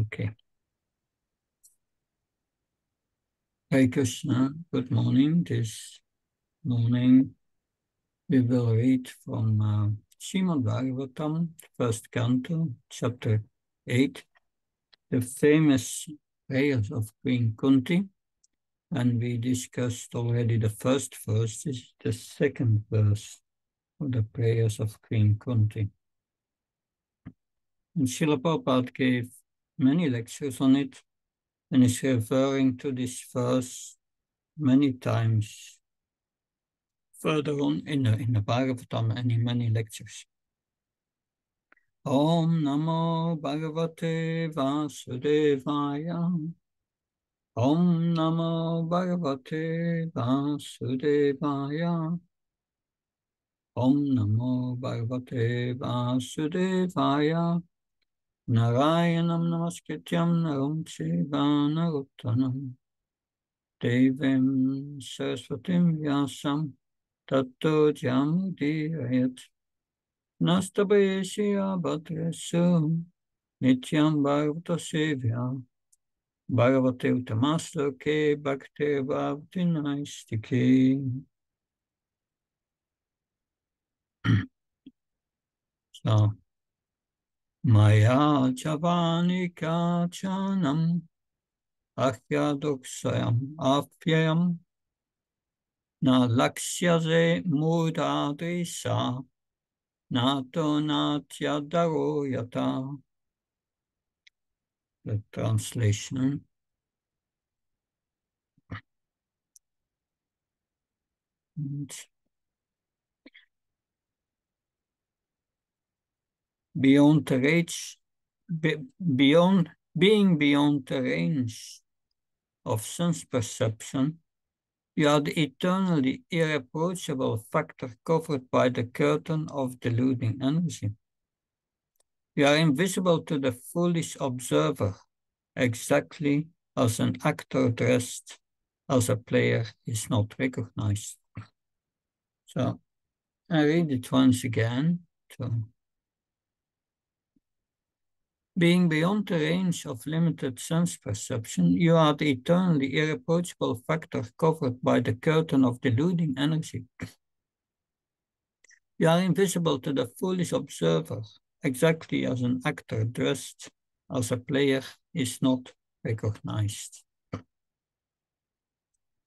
Okay. Hare Krishna, good morning. This morning we will read from Srimad Bhagavatam, first canto, chapter 8, the famous prayers of Queen Kunti. And we discussed already the first verse, this is the second verse of the prayers of Queen Kunti. And Srila Prabhupada gave many lectures on it and is referring to this verse many times further on in the Bhagavatam and in many lectures. Om Namo Bhagavate Vasudevaya. Om Namo Bhagavate Vasudevaya. Om Namo Bhagavate Vasudevaya. Narayanam Namaskrityam Naram Chaiva Narottanam Devim Saraswatim Vyasam Tato Jamudirayat Nastabhayeshiya Bhatresu Nityam Bhagavata Sevya Bhagavate Uttamastoke Bhakti Bhavati Naistike. So, Maya-JAVANIKA Chanam Ahyaduksayam Apyayam Na Laksyaze Mudadrisa Nato Natyadaro Yata. The translation. Beyond the range, beyond the range of sense perception, you are the eternally irreproachable factor covered by the curtain of deluding energy. You are invisible to the foolish observer, exactly as an actor dressed as a player is not recognized. So, I read it once again. Being beyond the range of limited sense perception, you are the eternally irreproachable factor covered by the curtain of deluding energy. You are invisible to the foolish observer, exactly as an actor dressed as a player is not recognized.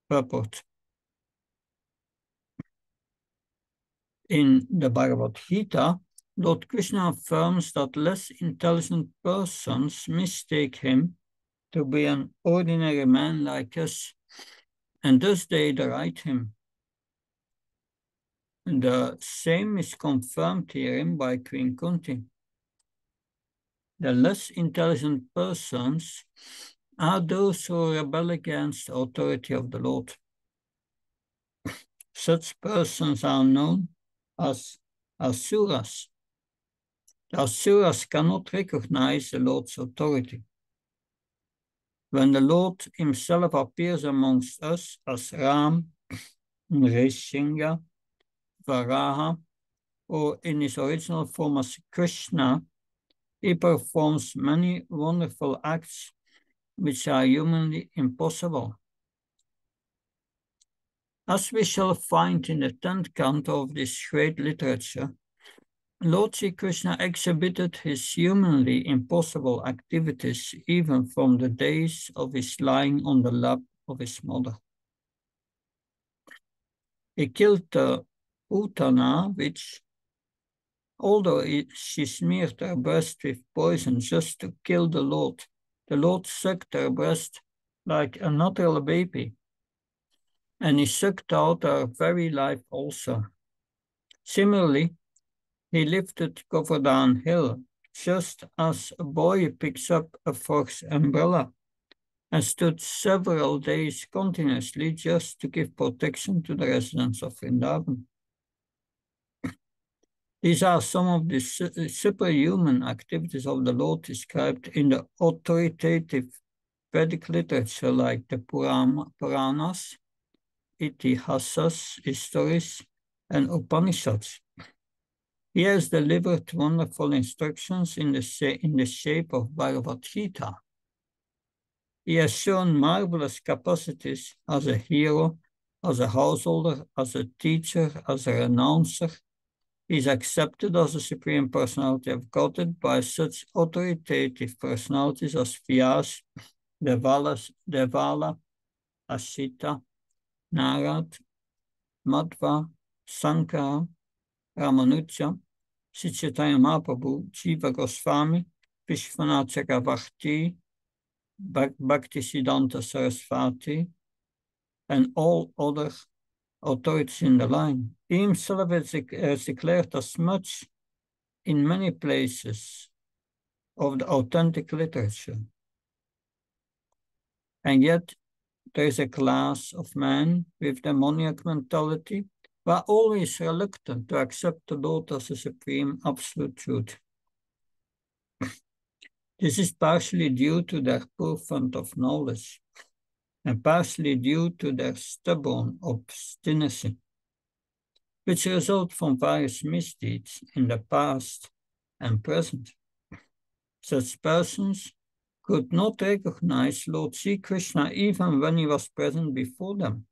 Purport. In the Bhagavad Gita, Lord Krishna affirms that less intelligent persons mistake him to be an ordinary man like us, and thus they deride him. The same is confirmed herein by Queen Kunti. The less intelligent persons are those who rebel against the authority of the Lord. Such persons are known as asuras. The asuras cannot recognize the Lord's authority. When the Lord himself appears amongst us as Ram, Nrsimha, Varaha, or in his original form as Krishna, he performs many wonderful acts which are humanly impossible. As we shall find in the 10th canto of this great literature, Lord Sri Krishna exhibited his humanly impossible activities even from the days of his lying on the lap of his mother. He killed the Utana, which, although she smeared her breast with poison just to kill the Lord sucked her breast like a natural baby, and he sucked out her very life also. Similarly, he lifted Govardhan Hill just as a boy picks up a fox umbrella and stood several days continuously just to give protection to the residents of Vrindavan. These are some of the superhuman activities of the Lord described in the authoritative Vedic literature like the Puranas, Itihasas, histories, and Upanishads. He has delivered wonderful instructions in the shape of Bhagavad Gita, He has shown marvelous capacities as a hero, as a householder, as a teacher, as an announcer. He is accepted as the Supreme Personality of Godhead by such authoritative personalities as Vyas, Devala, Ashita, Narad, Madhva, Sankara, Ramanuja, Sri Chaitanya Mahaprabhu, Jiva Goswami, Vishwanath Chakravarti, Bhaktisiddhanta Sarasvati, and all other authorities in the line. He himself has declared as much in many places of the authentic literature. And yet, there is a class of men with demoniac mentality who are always reluctant to accept the Lord as the supreme absolute truth. This is partially due to their poor fund of knowledge, and partially due to their stubborn obstinacy, which result from various misdeeds in the past and present. Such persons could not recognize Lord Sri Krishna even when he was present before them.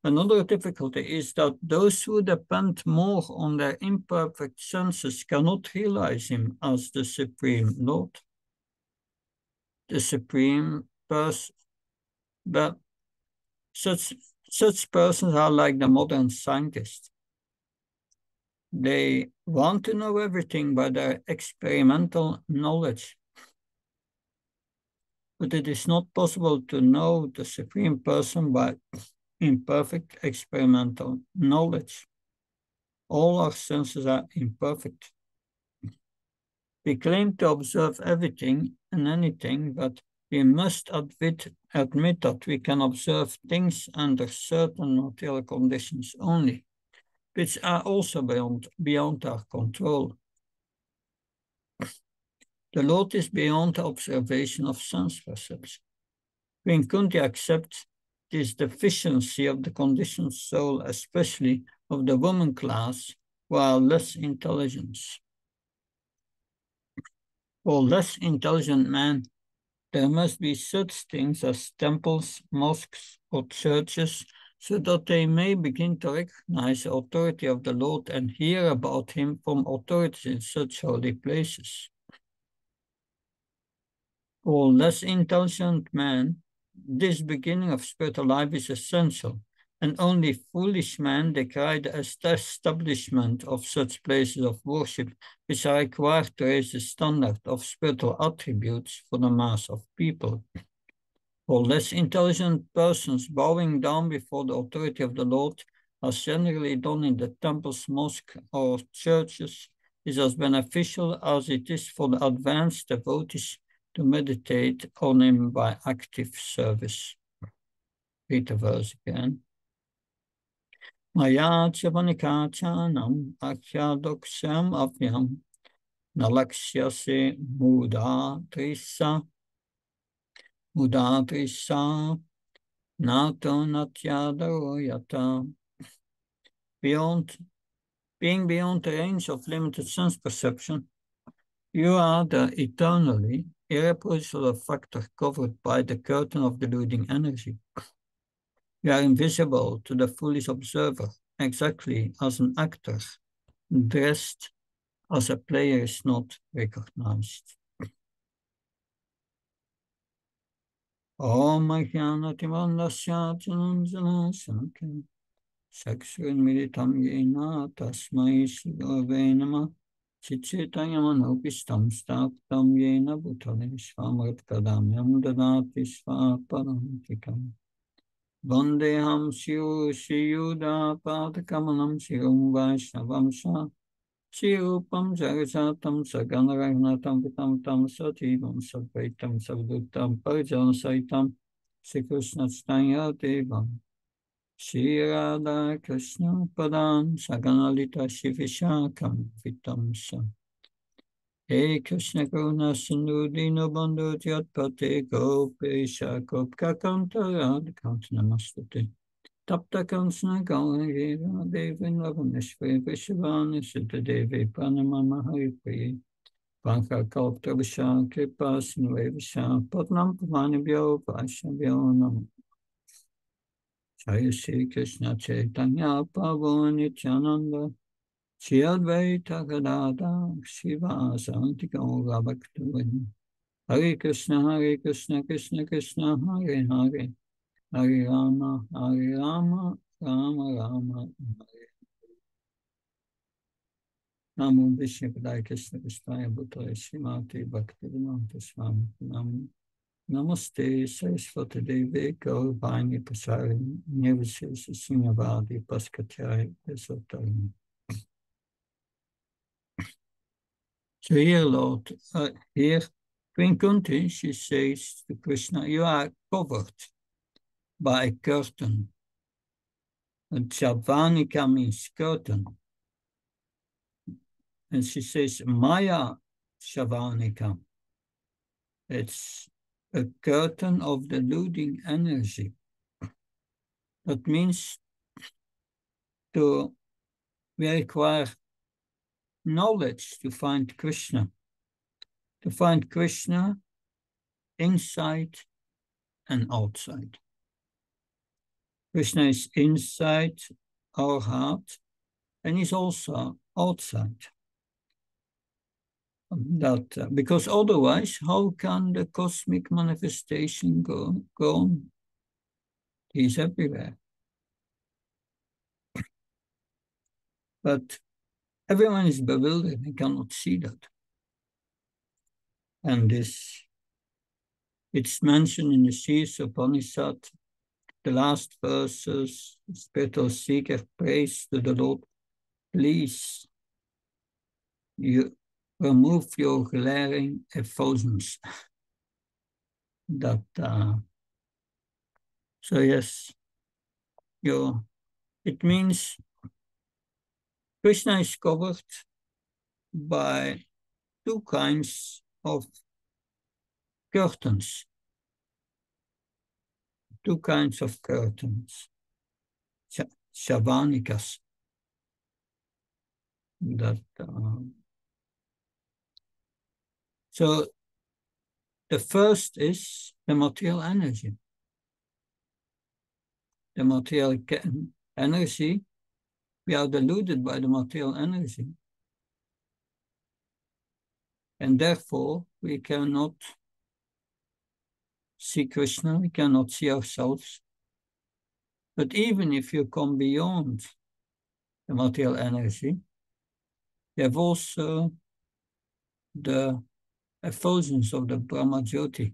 Another difficulty is that those who depend more on their imperfect senses cannot realize him as the Supreme Lord. The Supreme Person, but such persons are like the modern scientists. They want to know everything by their experimental knowledge. But it is not possible to know the Supreme Person by imperfect experimental knowledge. All our senses are imperfect. We claim to observe everything and anything, but we must admit that we can observe things under certain material conditions only, which are also beyond our control. The Lord is beyond the observation of sense perception. We couldn't accept this deficiency of the conditioned soul, especially of the woman class, who are less intelligent. For less intelligent men, there must be such things as temples, mosques, or churches, so that they may begin to recognize the authority of the Lord and hear about him from authorities in such holy places. For less intelligent men, this beginning of spiritual life is essential, and only foolish men decry the establishment of such places of worship, which are required to raise the standard of spiritual attributes for the mass of people. For less intelligent persons, bowing down before the authority of the Lord, as generally done in the temples, mosques, or churches, is as beneficial as it is for the advanced devotees to meditate on him by active service. Read the verse again. MAYA-JAVANIKA chanam akhyadoksham avyam nalakshyase mudatrissa nato natyadaro yata. Being beyond the range of limited sense perception, you are the eternally irreproachable factor covered by the curtain of deluding energy. You are invisible to the foolish observer, exactly as an actor dressed as a player is not recognized. Om Jnanatimandasya Jananjana Shanti Chakshurmilitam Yena Tasmai Shigave Namah Chichitayamanopistam Staptam Yena Bhutale Svamrat Kadamyam Dadati Svaparantikam Vandeham Shiyuda Padakamanam Shirum Vaishnavam Sha Shirupam Jagasatam Saganaragnatam Vitam Tam Sativam Sadvaitam Savdutam Parjan Saitam Shri Krishna Chaitanya Devam Shri Radha Krishna Padan Saganalita Shivishakam Vitam Sam He Krishna Karuna Sindhu Dino Bandhu Tyatpate Gopesha Gopkakanta Radhakant Namastate Tapta Kansana Gauranga Devin Lavaneshwari Vishvani Siddha Devi Pranamama Haripriye Panchakalpa Vishal Kripa Sinve Vishal Padnam Pavani Bhyo Vaishnavyo Namo. Jaya Sri Krishna Chaitanya Prabhu Nityananda Shri Advaita Gadadha Shiva Santi Gaura Bhaktivinoda. Hare Krishna Krishna Krishna Hare Hare Hare Rama Rama Rama Hare. Namo Vishnu Padaya Krishna Krishna Bhutaya Srimati Bhaktivedanta Swami Namo. Namaste Saraswati Devi Gaurvani Prasarini Nirvishesha Sunyavadi Paskatyaya Desotarini. So here, Lord, here, Queen Kunti, she says to Krishna, you are covered by a curtain. And Javanika means curtain. And she says, MAYA-JAVANIKA. It's a curtain of deluding energy. That means we require knowledge to find Krishna. To find Krishna inside and outside. Krishna is inside our heart and he's also outside. Because otherwise, how can the cosmic manifestation go on? He's everywhere. But everyone is bewildered and cannot see that. And it's mentioned in the Sri Upanishad, the last verses, spiritual seeker prays to the Lord, please, you remove your glaring effulgence. So yes, it means Krishna is covered by two kinds of curtains. Two kinds of curtains. Shavanikas. So the first is the material energy. The material energy, we are deluded by the material energy. And therefore, we cannot see Krishna, we cannot see ourselves. But even if you come beyond the material energy, you have also the effulgence of the Brahma Jyoti,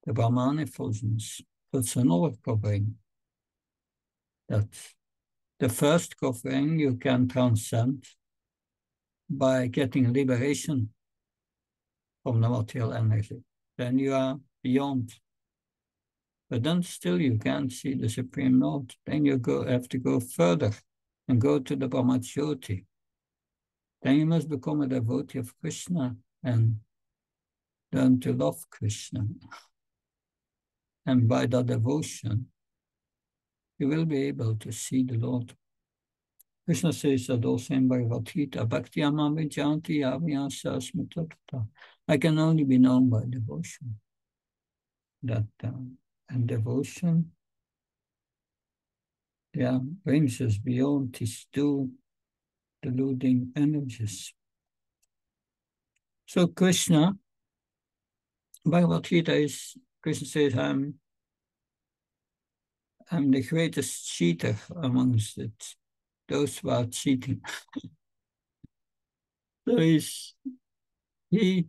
the Brahman effulgence. That's another covering. That the first covering you can transcend by getting liberation from the material energy. Then you are beyond. But then still you can't see the Supreme Lord. Then you have to go further and go to the Brahma Jyoti. Then you must become a devotee of Krishna and learn to love Krishna. And by that devotion, you will be able to see the Lord. Krishna says that also in Bhagavad Gita, Bhakti Amam Vijanti Avyasa Smitata. I can only be known by devotion. And devotion, brings us beyond these two deluding energies. So Krishna, Bhagavad Gita Krishna says, I'm the greatest cheater amongst those who are cheating. So he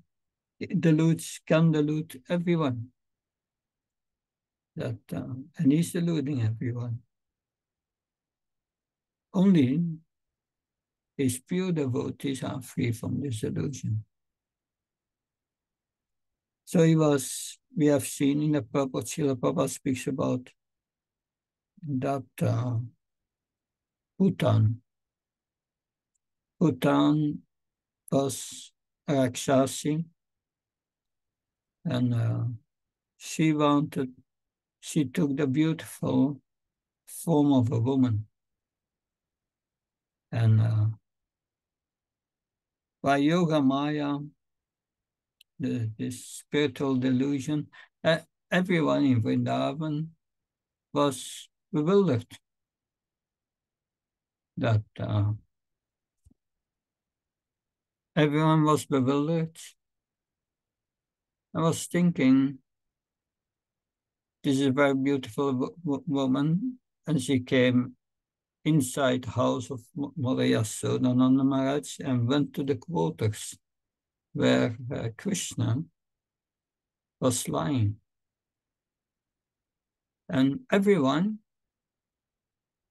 can delude everyone. And he's deluding everyone. Only his pure devotees are free from this delusion. So we have seen in the Prabhupada, Srila Prabhupada speaks about that Bhutan was Rakshasi, and she took the beautiful form of a woman. And By Yoga Maya, this spiritual delusion, everyone in Vrindavan was bewildered that everyone was bewildered. I was thinking, this is a very beautiful woman, and she came inside the house of Malayasodhananda Maharaj and went to the quarters where Krishna was lying. And everyone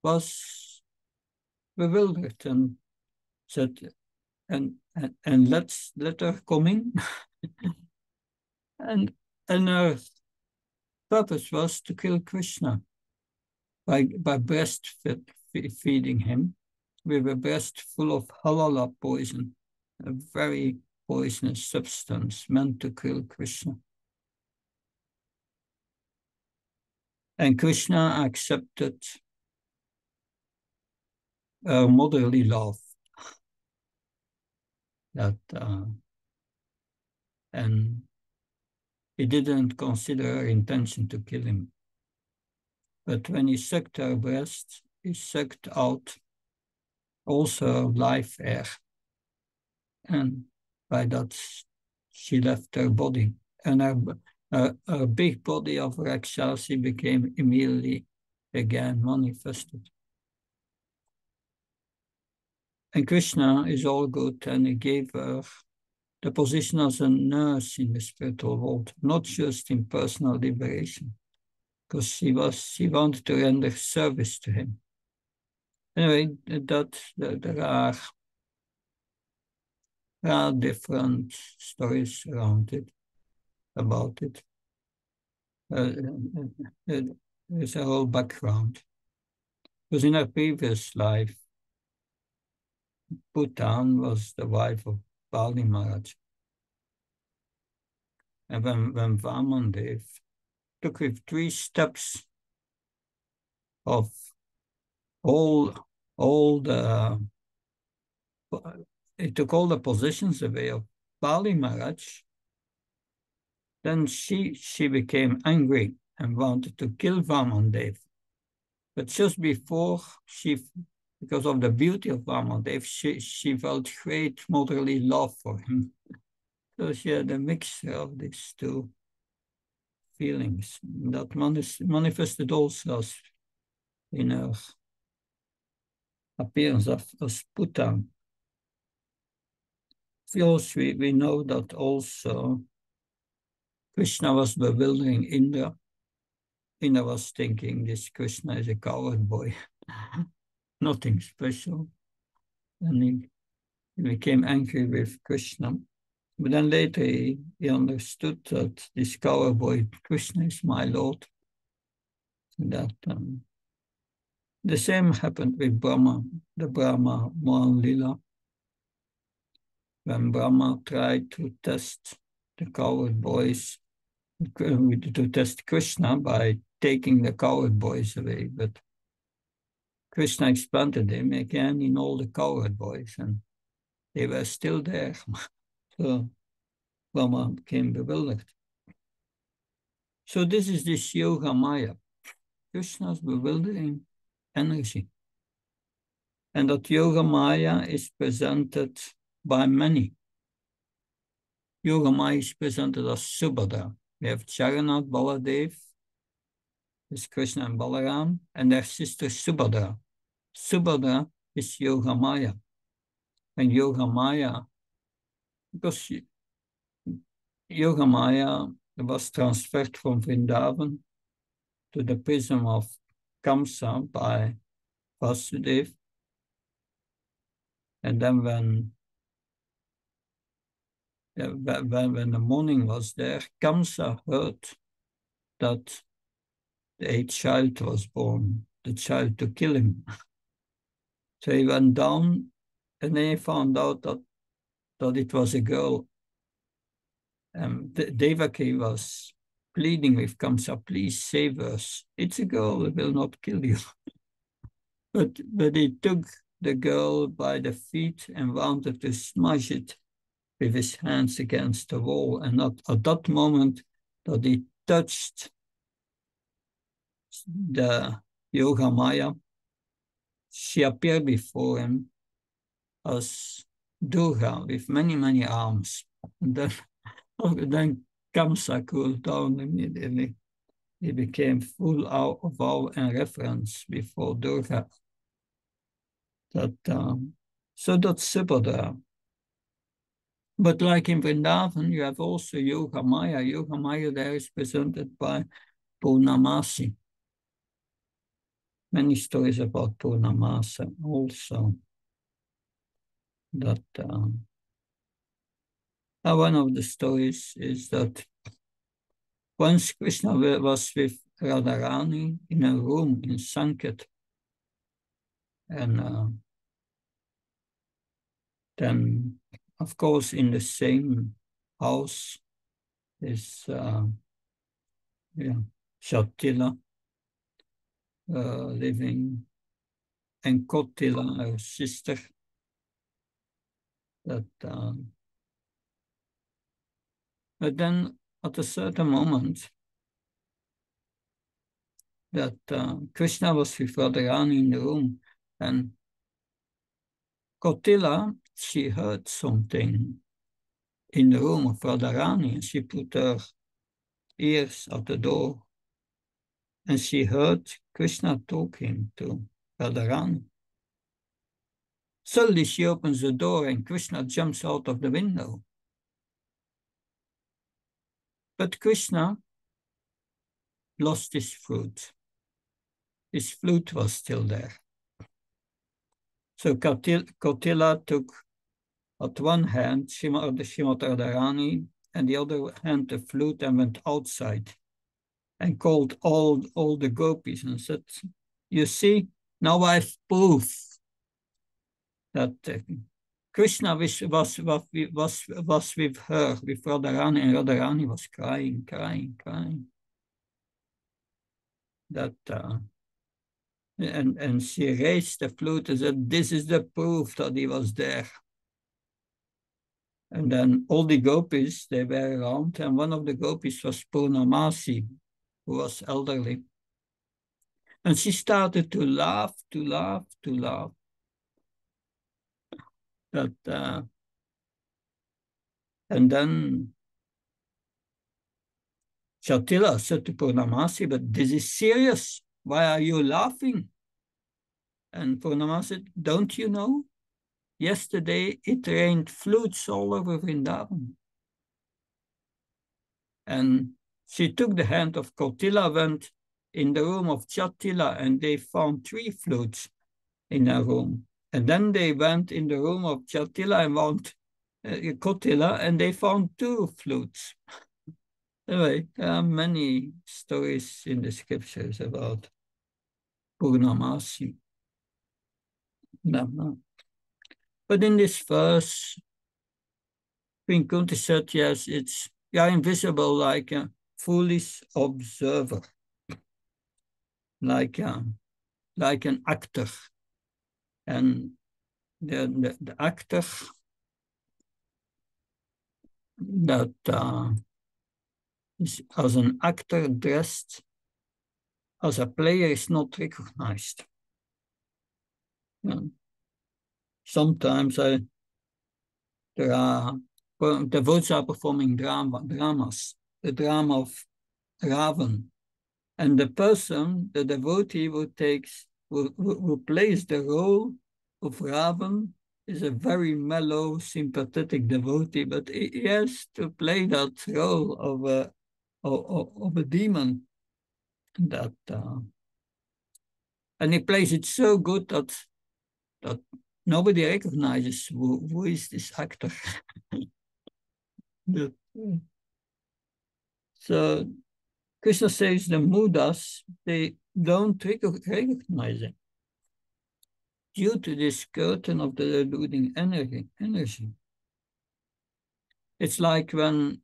was bewildered and said, and let her come in. and her purpose was to kill Krishna by breastfeeding him with a breast full of halala poison, a very poisonous substance meant to kill Krishna. And Krishna accepted her motherly love. And he didn't consider her intention to kill him. But when he sucked her breast, he sucked out also life air. And by that, she left her body. And her big body of Rakshasi became immediately again manifested. And Krishna is all good, and he gave her the position as a nurse in the spiritual world, not just in personal liberation, because she wanted to render service to him. Anyway, there are different stories around it, about it. There's a whole background. Because in her previous life, Bhutan was the wife of Bali Maharaj. And when Vamandev took with 3 steps of all the, it took all the positions away of Bali Maharaj, then she became angry and wanted to kill Vamandev. But just before because of the beauty of Vamandev, she felt great motherly love for him. So she had a mixture of these 2 feelings that manifested also in her appearance as Bhutan. Of course, we know that also Krishna was bewildering Indra. Indra was thinking this Krishna is a coward boy, nothing special. And he became angry with Krishna. But then later he understood that this coward boy, Krishna, is my Lord. That the same happened with Brahma, the Brahma Mohan Lila. When Brahma tried to test the coward boys, to test Krishna by taking the coward boys away, but Krishna expanded him again in all the coward boys, and they were still there. So Brahma became bewildered. So this is this Yoga Maya, Krishna's bewildering energy. And that Yoga Maya is presented by many. Yoga Maya is presented as Subhadra. We have Jagannath, Baladev, is Krishna and Balaram, and their sister Subhadra. Subhadra is Yoga Maya. And Yoga Maya, because Yoga Maya was transferred from Vrindavan to the prison of Kamsa by Vasudev. And then when the morning was there, Kamsa heard that a child was born, the child to kill him. So he went down and then he found out that it was a girl. Devaki was pleading with Kamsa, please save us. It's a girl, it will not kill you. But he took the girl by the feet and wanted to smash it with his hands against the wall. And at that moment that he touched the Yoga Maya, she appeared before him as Durga with many, many arms. And then Kamsa cooled down immediately. He became full of awe and reverence before Durga. So that's Subhadra. But like in Vrindavan, you have also Yoga Maya. Yoga Maya there is presented by Purnamasi. Many stories about Purnamasa also. That one of the stories is that once Krishna was with Radharani in a room in Sanket, and then, of course, in the same house is Shatila living, and Kotila, her sister. But then, at a certain moment, that Krishna was with Radharani in the room, and Kotila, she heard something in the room of Radharani, and she put her ears at the door, and she heard Krishna talking to Radharani. Suddenly she opens the door and Krishna jumps out of the window. But Krishna lost his flute. His flute was still there. So Kotila took at one hand Srimati Radharani and the other hand the flute and went outside and called all the gopis and said, "You see, now I've proved that Krishna was with her, with Radharani, and Radharani was crying. That and she raised the flute and said, "This is the proof that he was there." And then all the gopis, they were around, and one of the gopis was Purnamasi, who was elderly. And she started to laugh. That and then Shatila said to Purnamasi, "But this is serious. Why are you laughing?" And Purnamasi said, "Don't you know? Yesterday it rained flutes all over Vrindavan." And she took the hand of Kotila, went in the room of Chatila, and they found 3 flutes in a room. And then they went in the room of Chatila and found Kotila, and they found 2 flutes. Anyway, there are many stories in the scriptures about Purnamasi. But in this verse, Queen Kunti said, yes, you are invisible like a foolish observer, like an actor. And the actor that is as an actor dressed as a player is not recognized. Sometimes there are devotees are performing dramas, the drama of Ravan, and the person, the devotee who plays the role of Ravan is a very mellow, sympathetic devotee, but he has to play that role of a demon. And he plays it so good that nobody recognizes who is this actor. So Krishna says the Mudas, they don't recognize it due to this curtain of the deluding energy. It's like when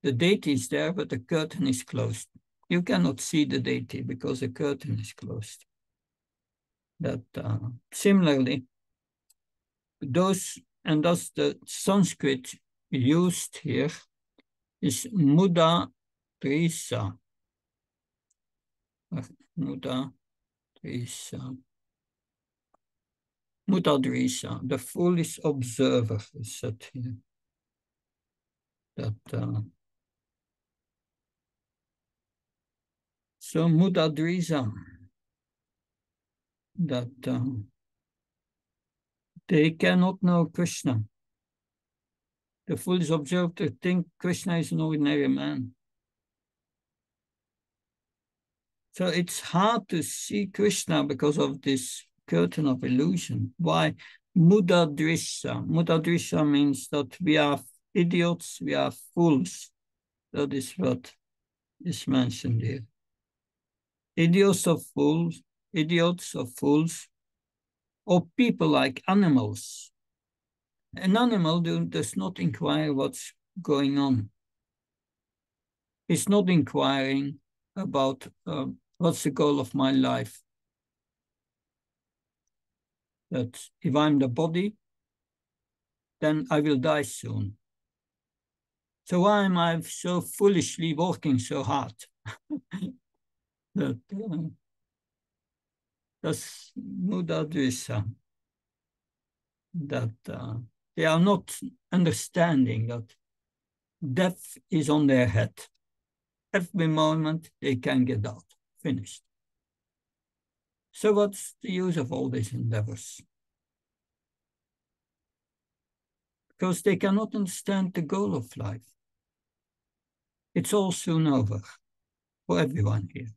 the deity is there, but the curtain is closed. You cannot see the deity because the curtain is closed. That similarly, thus the Sanskrit used here is Muda Trisa. Muda Trisa. Mutadrisa, the foolish observer, is said here. That so Mutadrisa, that they cannot know Krishna. The foolish observer think Krishna is an ordinary man. So it's hard to see Krishna because of this curtain of illusion. Why? Mudadrisha. Mudadrisha means that we are idiots, we are fools. That is what is mentioned here. Idiots or fools, or people like animals. An animal does not inquire what's going on. It's not inquiring about what's the goal of my life. That if I'm the body, then I will die soon. So why am I so foolishly working so hard? That's Mudadvisa. That they are not understanding that death is on their head. Every moment they can get out, finished. So what's the use of all these endeavors? Because they cannot understand the goal of life. It's all soon over for everyone here,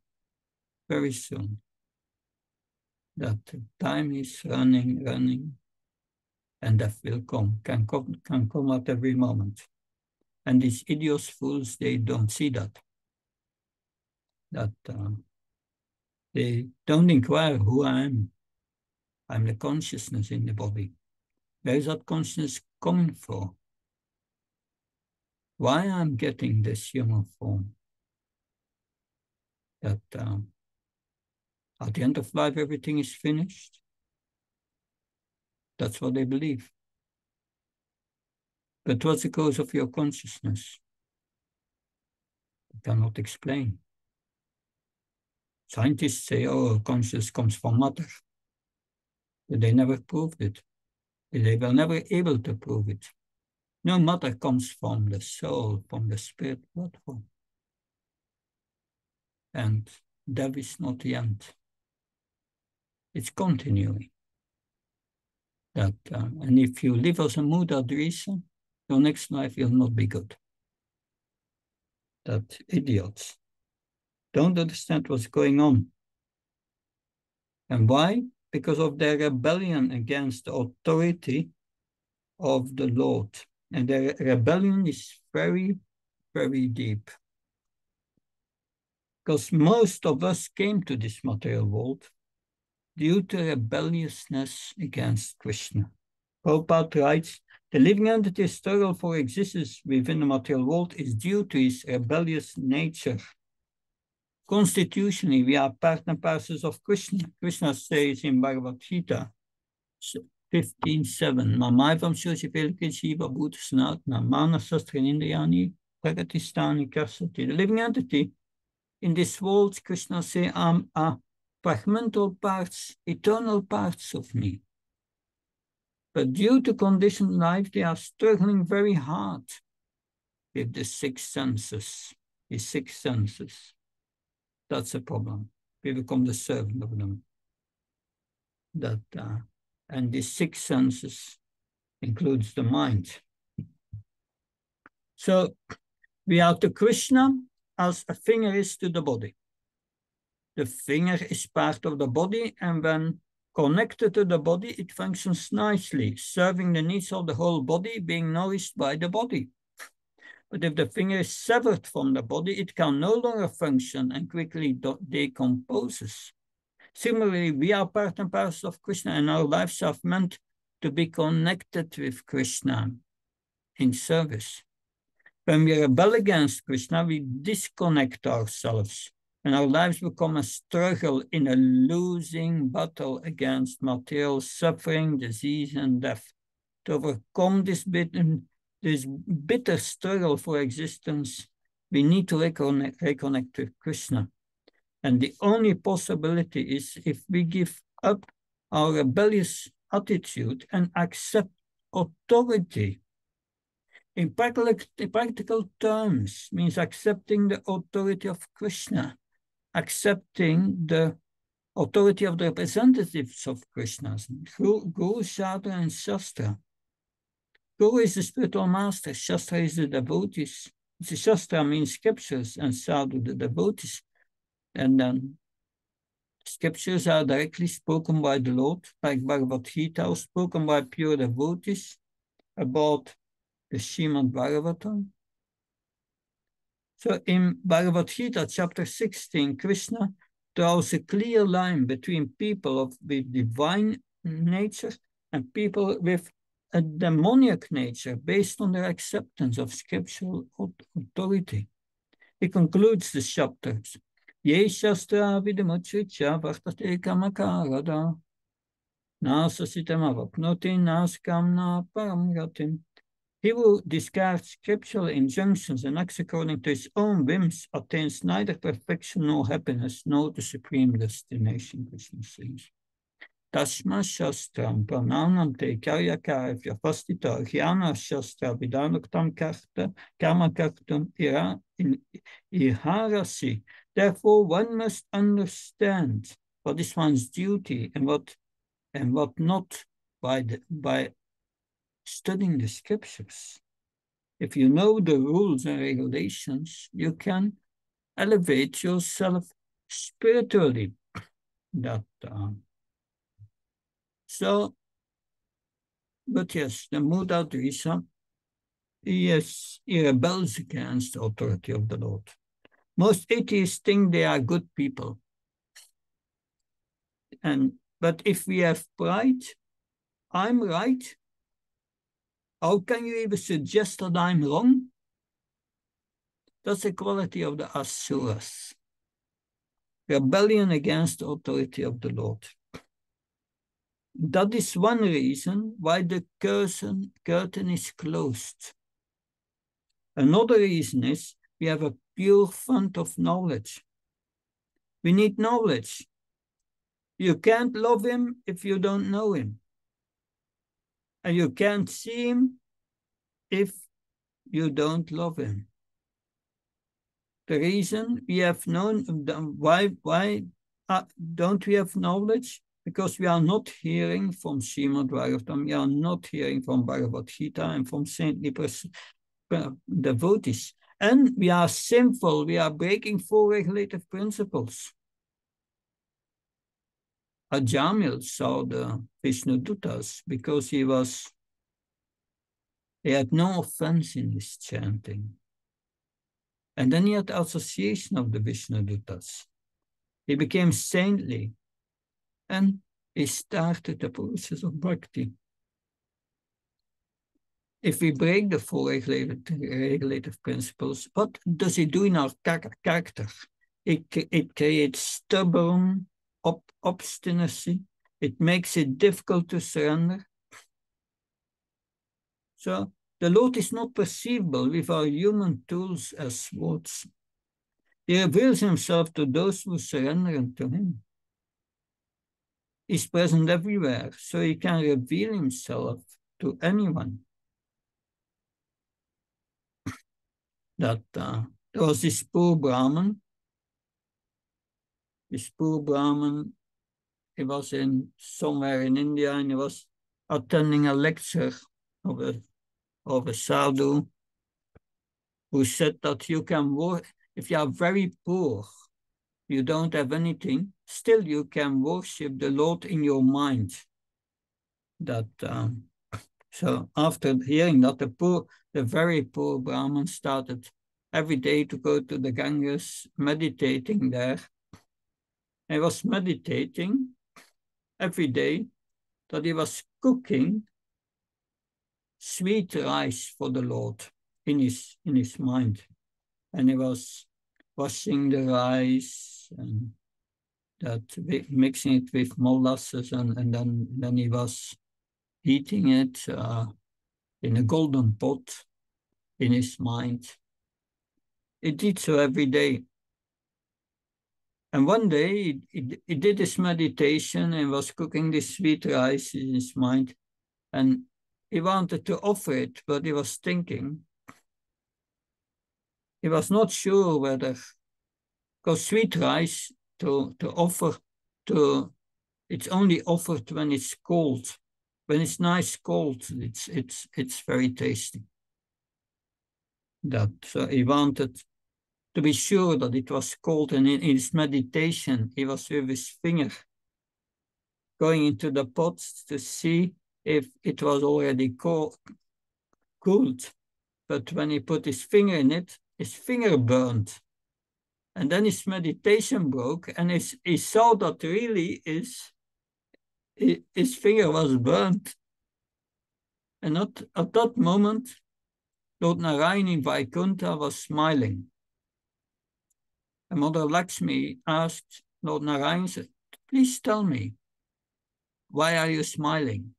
very soon. That time is running, and death will come, can come at every moment. And these idiots, fools, they don't see that. That they don't inquire who I am. I'm the consciousness in the body. Where is that consciousness coming from? Why I'm getting this human form? That at the end of life, everything is finished. That's what they believe. But what's the cause of your consciousness? I cannot explain. Scientists say, oh, consciousness comes from matter. But they never proved it. They were never able to prove it. No, matter comes from the soul, from the spirit platform. And that is not the end. It's continuing. That, and if you live as a Mudadrisa, your next life will not be good. That idiots don't understand what's going on. And why? Because of their rebellion against the authority of the Lord. And their rebellion is very, very deep. Because most of us came to this material world due to rebelliousness against Krishna. Prabhupada writes, the living entity's struggle for existence within the material world is due to his rebellious nature. Constitutionally, we are part and parcels of Krishna. Krishna says in Bhagavad Gita 15:7, Mamaivam Shoshipelke Shiva Bhutasnat Namana Sastrinindayani Pragatistani Kasati. The living entity in this world, Krishna says, are fragmental parts, eternal parts of me. But due to conditioned life, they are struggling very hard with the six senses. The six senses. That's a problem. We become the servant of them. That and the six senses includes the mind. So we are to Krishna as a finger is to the body. The finger is part of the body, and when connected to the body, it functions nicely, serving the needs of the whole body, being nourished by the body. But if the finger is severed from the body, it can no longer function and quickly decomposes. Similarly, we are part and parcel of Krishna, and our lives are meant to be connected with Krishna in service. When we rebel against Krishna, we disconnect ourselves and our lives become a struggle in a losing battle against material suffering, disease, and death. To overcome this bitter struggle for existence, we need to reconnect with Krishna. And the only possibility is if we give up our rebellious attitude and accept authority. In practical terms, means accepting the authority of Krishna, accepting the authority of the representatives of Krishna, Guru, Sadhu, and Shastra. Guru is the spiritual master, Shastra is the devotees. The Shastra means scriptures, and Sadhu the devotees. And then scriptures are directly spoken by the Lord, like Bhagavad Gita, spoken by pure devotees about the Srimad Bhagavatam. So in Bhagavad Gita, chapter 16, Krishna draws a clear line between people with divine nature and people with a demoniac nature based on their acceptance of scriptural authority. He concludes the chapters. Ye shastra vidamuchicha vartate kamakarada nasasitam avapnoti naskamna param gatim. He who discards scriptural injunctions and acts according to his own whims attains neither perfection nor happiness, nor the supreme destination, Krishna says. Tashma shastram prananam te karyaka vyapastita jnana shastra vidanuktam karma kartum iharasi. Therefore, one must understand what is one's duty and what not by studying the scriptures. If you know the rules and regulations, you can elevate yourself spiritually. But yes, the Muddadrisa, he rebels against the authority of the Lord. Most atheists think they are good people. But if we have pride, I'm right. How can you even suggest that I'm wrong? That's the quality of the asuras. Rebellion against the authority of the Lord. That is one reason why the curtain is closed. Another reason is we have a pure fund of knowledge. We need knowledge. You can't love him if you don't know him. And you can't see him if you don't love him. The reason we have known, why don't we have knowledge? Because we are not hearing from Srimad Bhagavatam, we are not hearing from Bhagavad Gita and from saintly devotees. And we are sinful, we are breaking four regulative principles. Ajamil saw the Vishnudutas because he had no offense in his chanting. And then he had the association of the Vishnudutas. He became saintly and he started the process of bhakti. If we break the four regulative principles, what does it do in our character? It creates stubborn obstinacy. It makes it difficult to surrender. So the Lord is not perceivable with our human tools as words. He reveals himself to those who surrender unto him. He's present everywhere, so he can reveal himself to anyone. There was this poor Brahmin. This poor Brahmin, he was somewhere in India and he was attending a lecture of a sadhu who said that you can work, if you are very poor, you don't have anything, still you can worship the Lord in your mind. So after hearing that, the very poor Brahmin started every day to go to the Ganges, meditating there. He was meditating every day that he was cooking sweet rice for the Lord in his mind. And he was washing the rice and that mixing it with molasses, and then he was heating it in a golden pot in his mind. He did so every day. And one day he did his meditation and was cooking this sweet rice in his mind. And he wanted to offer it, but he was thinking. He was not sure whether, because sweet rice to offer, it's only offered when it's cold. When it's nice cold, it's very tasty. So he wanted to be sure that it was cold, and in his meditation, he was with his finger going into the pot to see if it was already cooled. But when he put his finger in it, his finger burned. And then his meditation broke, and he saw that really his finger was burnt. And at that moment, Lord Narayan in Vaikuntha was smiling. And Mother Lakshmi asked Lord Narayan, said, please tell me, why are you smiling?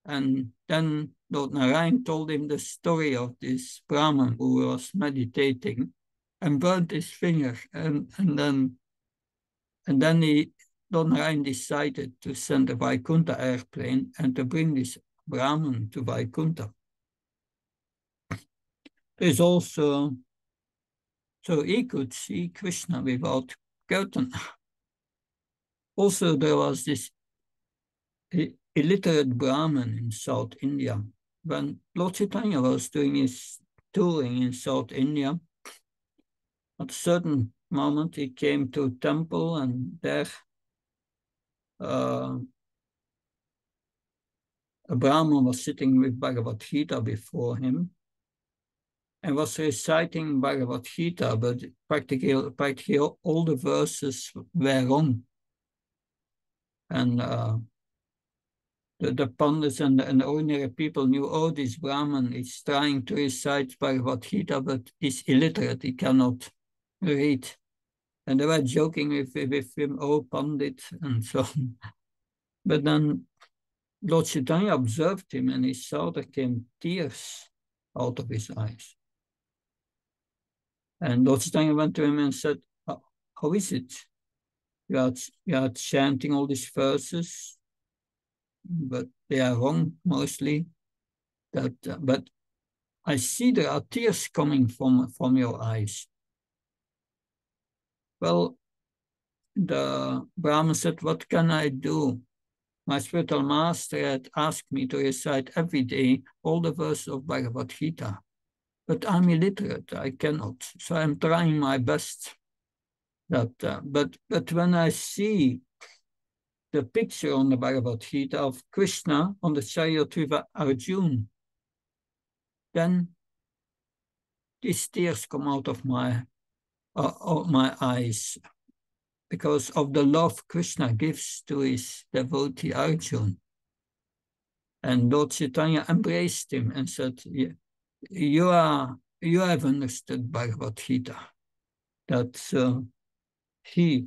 And then Lord Narayan told him the story of this Brahmin who was meditating and burnt his finger. And then Lord Narayan decided to send a Vaikuntha airplane and to bring this Brahmin to Vaikuntha. There's also, so he could see Krishna without curtain. Also, there was this illiterate Brahmin in South India. When Lord Chaitanya was doing his touring in South India, at a certain moment he came to a temple, and there a Brahmin was sitting with Bhagavad Gita before him and was reciting Bhagavad Gita, but practically all the verses were wrong. And the Pandits and the ordinary people knew, oh, this Brahmin is trying to recite Bhagavad Gita, but he's illiterate, he cannot read. And they were joking with him, oh, Pandit, and so on. But then Lord Chaitanya observed him, and he saw there came tears out of his eyes. And Lord Chaitanya went to him and said, how is it? You are chanting all these verses, but they are wrong mostly. But I see there are tears coming from your eyes. Well, the Brahmin said, what can I do? My spiritual master had asked me to recite every day all the verses of Bhagavad Gita. But I'm illiterate, I cannot. So I'm trying my best. But when I see the picture on the Bhagavad Gita of Krishna on the chariot with Arjuna, then these tears come out of my eyes because of the love Krishna gives to his devotee Arjuna. And Lord Chaitanya embraced him and said, you have understood Bhagavad Gita, that he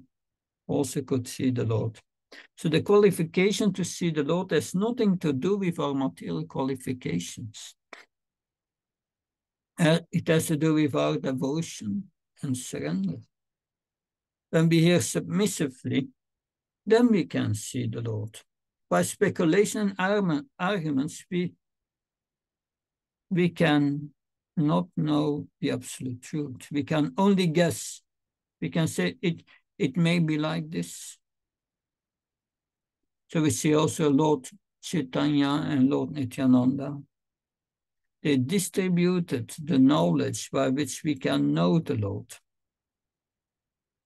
also could see the Lord. So the qualification to see the Lord has nothing to do with our material qualifications. It has to do with our devotion and surrender. When we hear submissively, then we can see the Lord. By speculation and arguments, we can not know the absolute truth. We can only guess. We can say it may be like this. So we see also Lord Chaitanya and Lord Nityananda. They distributed the knowledge by which we can know the Lord.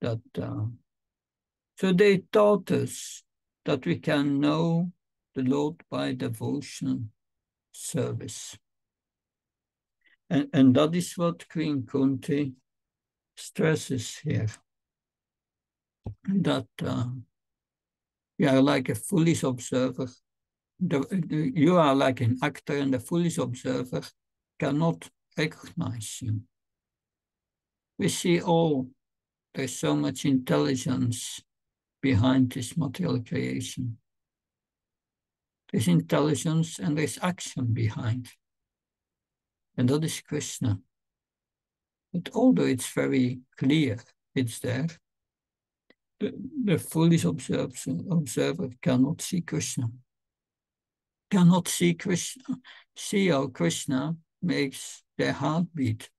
So they taught us that we can know the Lord by devotion, service. And that is what Queen Kunti stresses here. That you are like a foolish observer. You are like an actor, and the foolish observer cannot recognize you. We see, oh, there's so much intelligence behind this material creation. There's intelligence and there's action behind. And that is Krishna. But although it's very clear it's there, the foolish observer cannot see Krishna. Cannot see Krishna. See how Krishna makes their heart beat.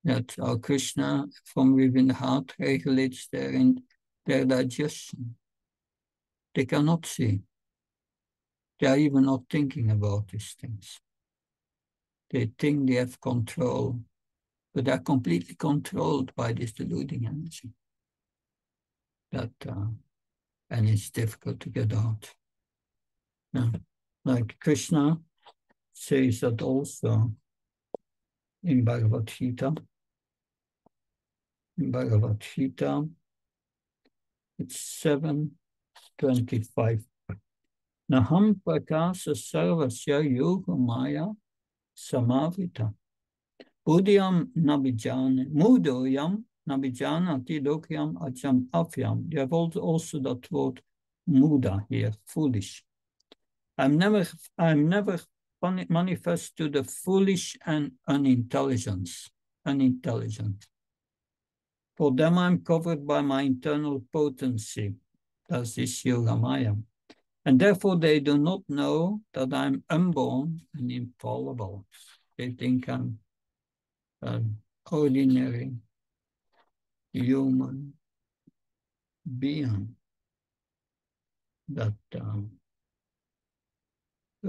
That how Krishna from within the heart regulates their digestion. They cannot see. They are even not thinking about these things. They think they have control, but they are completely controlled by this deluding energy. And it's difficult to get out. Yeah. Like Krishna says that also in Bhagavad Gita. In Bhagavad Gita, it's 7:25. Naham prakasa sarvasya yoga maya samavita. Buddhyam nabijana, mudoyam nabijana tilokyam acham afyam. You have also that word muda here, foolish. I'm never manifest to the foolish and unintelligent. For them I'm covered by my internal potency. That's this yoga maya. And therefore they do not know that I'm unborn and infallible. They think I'm an ordinary human being. That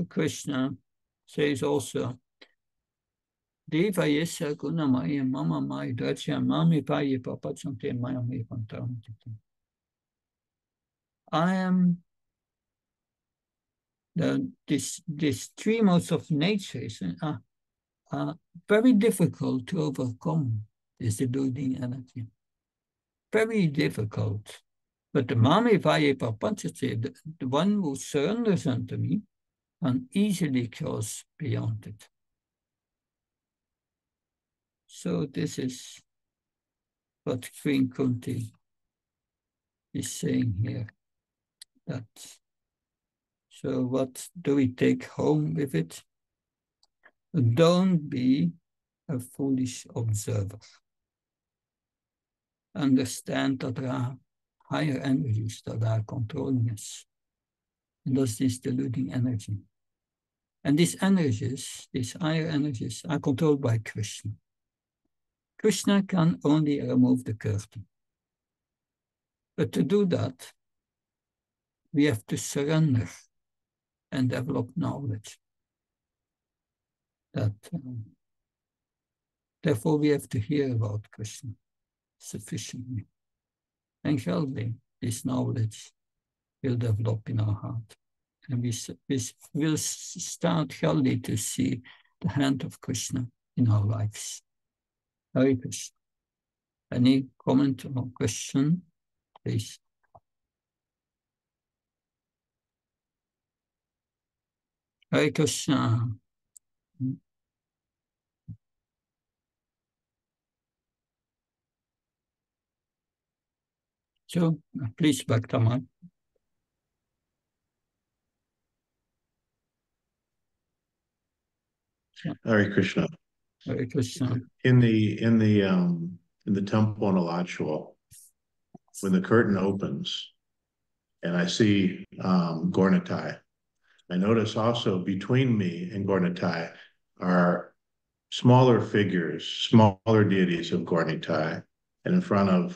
Krishna says also, Deva yesya gunamaya mama mai drachya mami paye papachante maya me pantaramati. I am these three modes of nature are very difficult to overcome, this deluding energy. Very difficult. But the mami paye papachante, the one who surrenders unto me, and easily cross beyond it. So this is what Queen Kunti is saying here. So what do we take home with it? Don't be a foolish observer. Understand that there are higher energies that are controlling us. And that's this deluding energy. And these energies, these higher energies, are controlled by Krishna. Krishna can only remove the curtain. But to do that, we have to surrender and develop knowledge. Therefore, we have to hear about Krishna sufficiently. And gradually, this knowledge will develop in our heart. And we will start gradually to see the hand of Krishna in our lives. Hare Krishna. Any comment or question, please? Hare Krishna. So, please, Bhaktaman. Hare Krishna. Hare Krishna. In the temple in Alachua, when the curtain opens, and I see Gornitai, I notice also between me and Gornitai are smaller figures, smaller deities of Gornitai, and in front of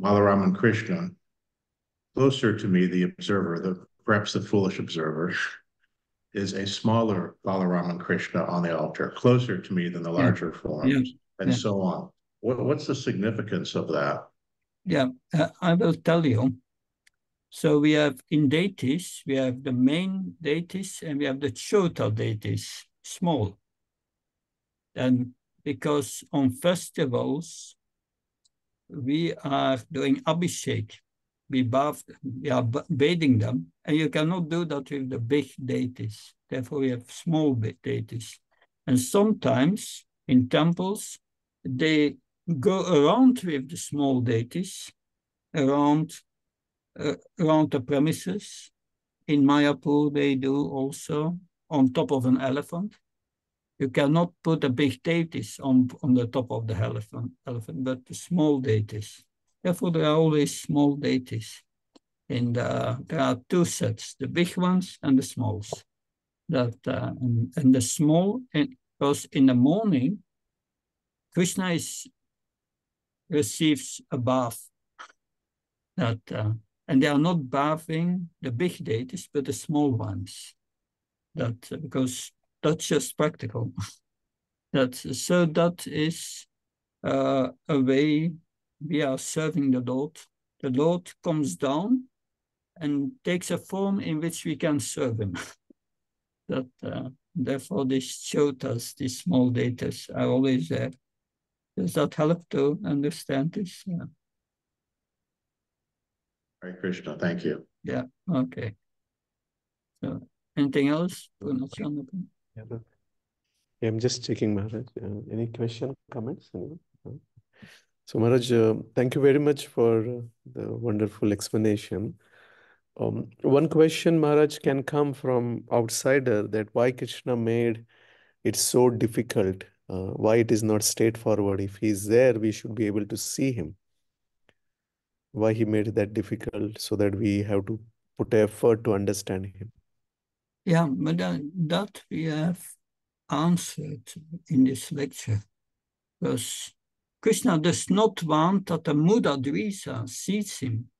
Balaraman Krishna, closer to me, the observer, perhaps the foolish observer, is a smaller Balaraman Krishna on the altar, closer to me than the larger forms, and so on. What's the significance of that? Yeah, I will tell you. So we have in deities, we have the main deities and we have the chota deities, small. And because on festivals, we are doing abhishek, we are bathing them, and you cannot do that with the big deities. Therefore, we have small deities. And sometimes in temples, they go around with the small deities, around the premises. In Mayapur, they do also on top of an elephant. You cannot put the big deities on the top of the elephant, but the small deities. Therefore, there are always small deities. There are two sets, the big ones and the smalls. And the small, because in the morning, Krishna receives a bath. And they are not bathing the big deities, but the small ones. Because that's just practical. That is a way we are serving the Lord. The Lord comes down and takes a form in which we can serve him. Therefore, this showed us these small deities are always there. Does that help to understand this? Yeah. Hare Krishna, thank you. Yeah, okay. So, anything else? Yeah, I'm just checking, Maharaj. Any question, comments? So, Maharaj, thank you very much for the wonderful explanation. One question, Maharaj, can come from outsider, that why Krishna made it so difficult, why it is not straightforward. If he's there, we should be able to see him. Why he made it that difficult, so that we have to put effort to understand him. Yeah, but that we have answered in this lecture. Because Krishna does not want that the Muda Dvisa sees him.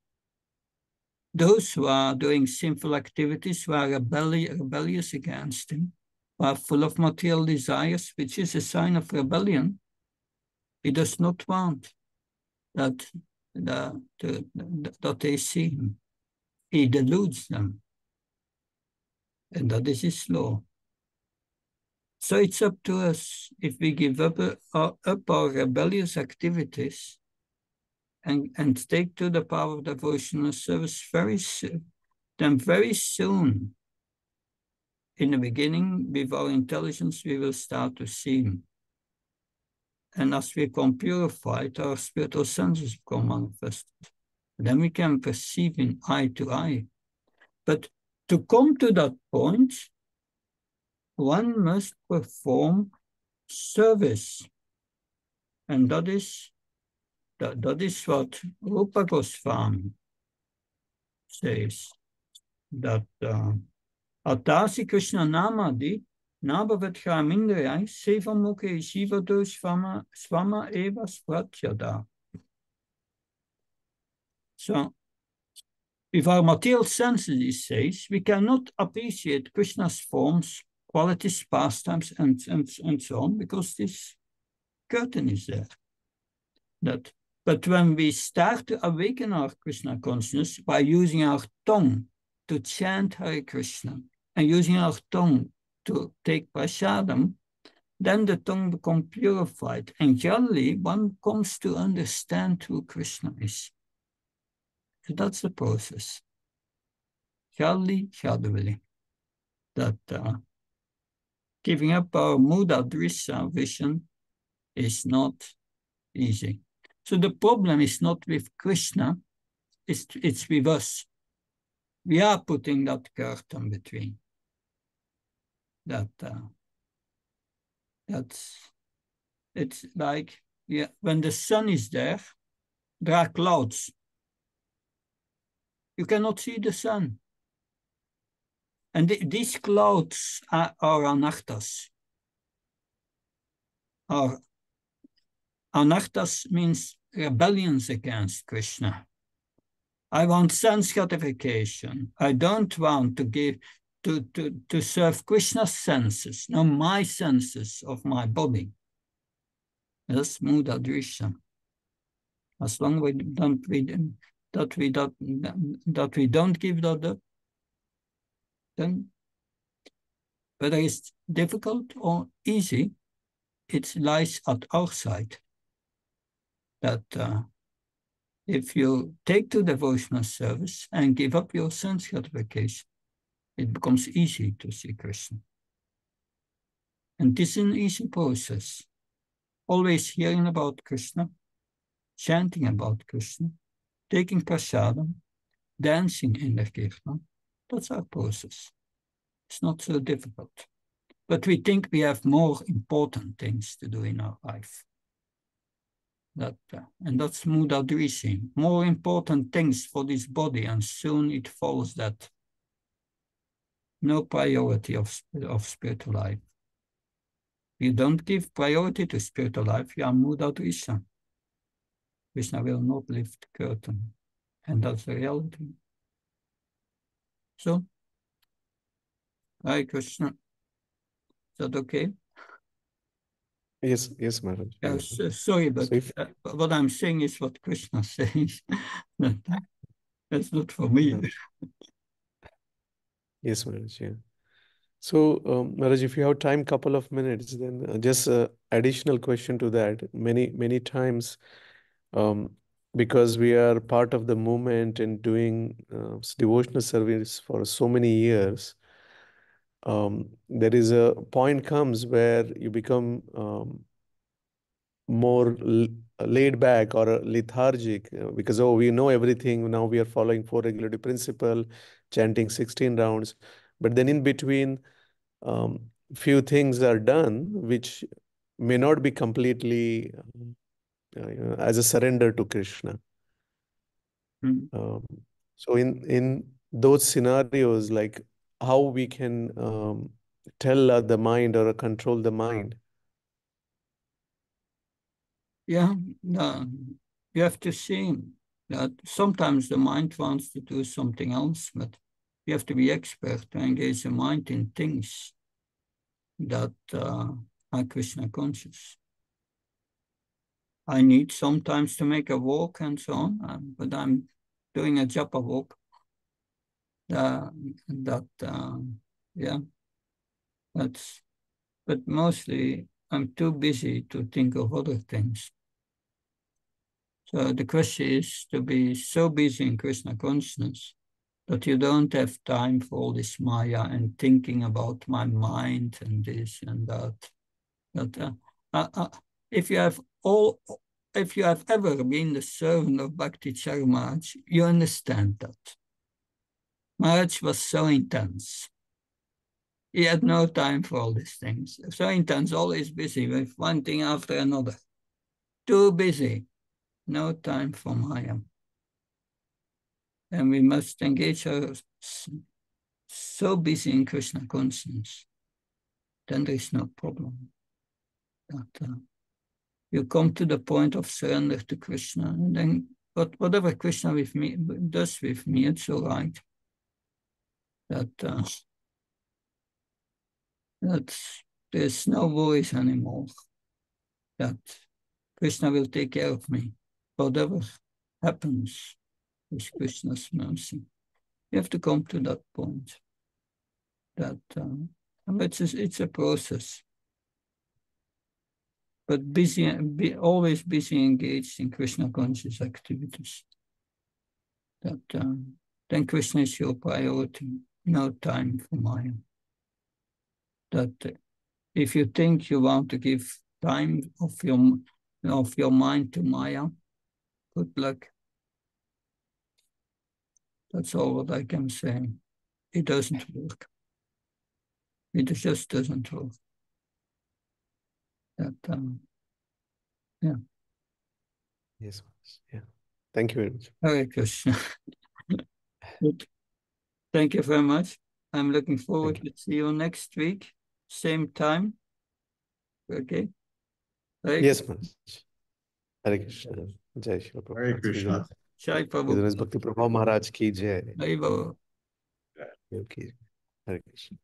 Those who are doing sinful activities, who are rebellious against him, who are full of material desires, which is a sign of rebellion, he does not want that they see him. He deludes them. And that is his law. So it's up to us if we give up our rebellious activities and take to the power of devotional service very soon. Then very soon, in the beginning, with our intelligence, we will start to see him. And as we become purified, our spiritual senses become manifested. Then we can perceive him eye to eye. But to come to that point, one must perform service. And that is what Rupa Goswami says, that Atasi Krishna Namadi Nabhavat Chamindriyai Seva Mukhe Jivado Swama Eva Spratyada. So, with our material senses, he says, we cannot appreciate Krishna's forms, qualities, pastimes, and so on, because this curtain is there. But when we start to awaken our Krishna consciousness by using our tongue to chant Hare Krishna and using our tongue to take prasadam, then the tongue becomes purified, and gradually one comes to understand who Krishna is. So that's the process. Gradually, that giving up our Muda Drissa vision is not easy. So the problem is not with Krishna, it's with us. We are putting that curtain between. It's like, yeah, when the sun is there are clouds. You cannot see the sun. And these clouds are anarthas. Anarthas means rebellions against Krishna. I want sense gratification. I don't want to serve Krishna's senses, no, my senses of my body. That's Muda Drisha. As long as we don't give that up, then whether it's difficult or easy, it lies at our side. That if you take to devotional service and give up your sense gratification, it becomes easy to see Krishna. And this is an easy process. always hearing about Krishna, chanting about Krishna, taking prasadam, dancing in the kirtan. That's our process. It's not so difficult. But we think we have more important things to do in our life. And that's Muda Drisi. More important things for this body, and soon it follows that no priority of spiritual life. You don't give priority to spiritual life, you are Muda Drisa. Krishna will not lift the curtain. And that's the reality. So, Hare Krishna. Is that okay? Yes, yes, Maharaj. Yes, sorry, but what I'm saying is what Krishna says. That's not for me. No. Yes, Maharaj, yeah. So, Maharaj, if you have time, couple of minutes, then just additional question to that. Many times, because we are part of the movement and doing devotional service for so many years, there is a point comes where you become more laid back or lethargic because, oh, we know everything. Now we are following four regularity principle, chanting 16 rounds. But then in between, few things are done which may not be completely as a surrender to Krishna. So in those scenarios, like how we can tell the mind or control the mind. Yeah, you have to see that sometimes the mind wants to do something else, but you have to be expert to engage the mind in things that are Krishna conscious. I need sometimes to make a walk and so on, but I'm doing a japa walk. But mostly I'm too busy to think of other things. So the question is to be so busy in Krishna consciousness that you don't have time for all this Maya and thinking about my mind and this and that. If you have ever been the servant of Bhakti Char Maharaj, you understand that. Maharaj was so intense. He had no time for all these things. So intense, always busy with one thing after another. Too busy. No time for Maya. And we must engage our so busy in Krishna consciousness. Then there is no problem. You come to the point of surrender to Krishna, and then whatever Krishna does with me, it's all right. There's no worries anymore. That Krishna will take care of me. Whatever happens with Krishna's mercy. You have to come to that point. It's a process. But always busy engaged in Krishna conscious activities. Then Krishna is your priority. No time for Maya. If you think you want to give time of your mind to Maya, good luck. That's all what I can say. It doesn't work. It just doesn't work. Yeah. Yes. Yeah. Thank you very much. Hare Krishna. Good. Thank you very much. I'm looking forward to see you next week, same time. Okay. Yes, Maharaj. Hare Krishna. Jai Shri Prabhupada. Hare Krishna. Jai His Prabhupada. Bhakti Prabhupada Maharaj ki jai. Jai Baba. Hare Krishna.